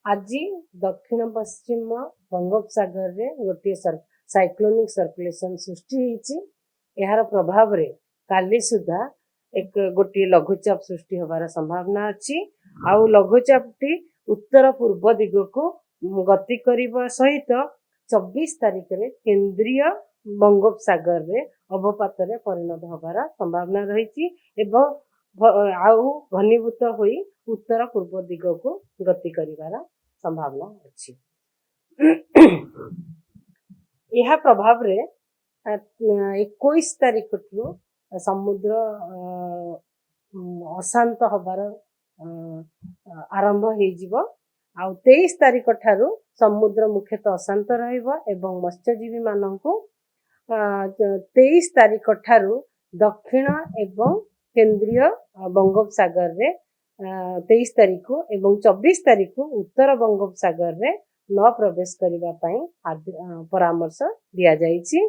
आज दक्षिण पश्चिम बंगोपसागर रे गोटे साइक्लोनिक सर्कुलेशन सृष्टि होईची। यार प्रभाव रे काली सुधा एक गोटे लघुचाप सृष्टि होबार संभावना अच्छी। आउ लघुचापटी उत्तर पूर्व दिग को गति करने सहित 24 तारिख रे केंद्रीय बंगोपसागर रे अवपात रे परिणत होबार संभावना रही आउ घनीभूत होई उत्तर पूर्व दिग को गति करिवार संभावना अच्छी। यह प्रभाव रे 21 तारिख ठू समुद्र अशांत होबार आरंभ हो जिवो। आउ 23 तारिख ठारू समुद्र मुख्यतः अशांत रहिबो एवं मत्स्यजीवी माननकु 23 तारिख ठारू दक्षिण एवं केंद्रीय बंगोपसागर रे 23 तारिख एवं 24 तारिख उत्तर बंगोपसागर रे न प्रवेश करिबा पई परामर्श दिया जाइछि।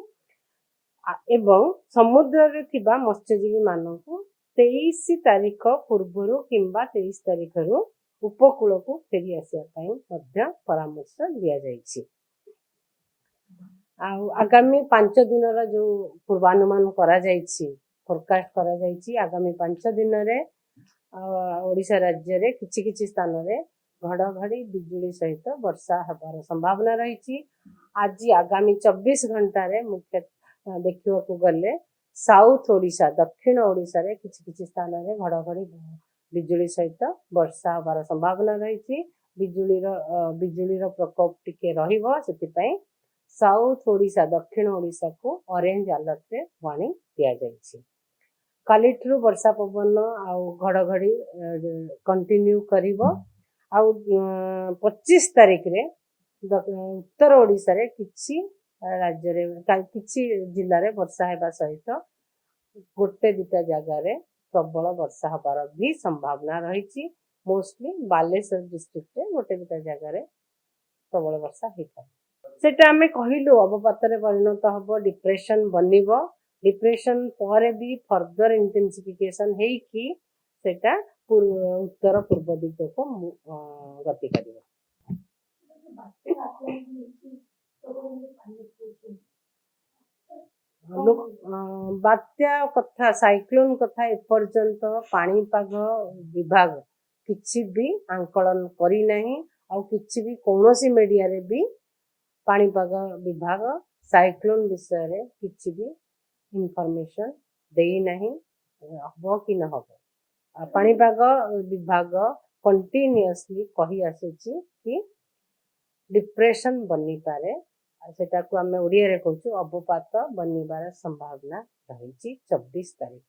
एवं समुद्र रे थिबा मत्स्यजीवी माननकु 23 तारिख पूर्वरु किंबा 23 तारिख रु उपकूल को फेरी आसिया पई मध्य परामर्श दिया जाइछि। आगामी 5 दिन जो पूर्वानुमान करा जाइछि फोरकास्ट करा जाइछि आगामी 5 दिन रे ओडिशा राज्य रे किछि स्थान रे घड़घड़ी बिजुली सहित वर्षा हबार संभावना रही। आज आगामी 24 घंटा रे मुख्य देखिबा को गले साउथ ओडिशा दक्षिण ओडिशा रे किछि स्थान रे घड़घड़ी बिजुली सहित वर्षा हबार संभावना रही। बिजुलीर प्रकोप टिके रहिबो सेति पई साउथ ओडिशा दक्षिण ओडिशा को ऑरेंज अलर्ट रे वार्निंग दिया जाइछि। कालिठू वर्षा पवन आउ घड़घड़ी कंटिन्यू करिवो। आउ 25 तारिख रे उत्तर ओडिशा रे किछि राज्य रे किछि जिल्ला रे वर्षा हेबा सहित गोटे दुटा जगह रे प्रबल वर्षा हबार भी संभावना रही। मोस्टली बालेश्वर डिस्ट्रिक्ट रे गोटे दुटा जगह रे प्रबल वर्षा हेता सेटा हमें कहिलु अवपात रे परिणत हबो डिप्रेशन बनिबो। डिप्रेशन पर भी फर्दर इंटेंसिफिकेशन हेई कि सेटा उत्तर पूर्व दिग को गति करिवो। बात्या कथा साइक्लोन कथा एपर्यंत पाणीपाग विभाग किछि भी आंकलन करी नहीं और किछि भी कौनसी मीडिया रे भी पाणीपाग विभाग साइक्लोन विषय रे किछि भी इंफॉर्मेशन देई नहीं हबो कि न हबो। पाणीपाग विभाग कंटिन्यूअसली कही आସୁଛି कि डिप्रेशन बनी पारे सेटा को हमें ओडिया रे कहछु अवपात बनिबार संभावना रही 24 तारिख।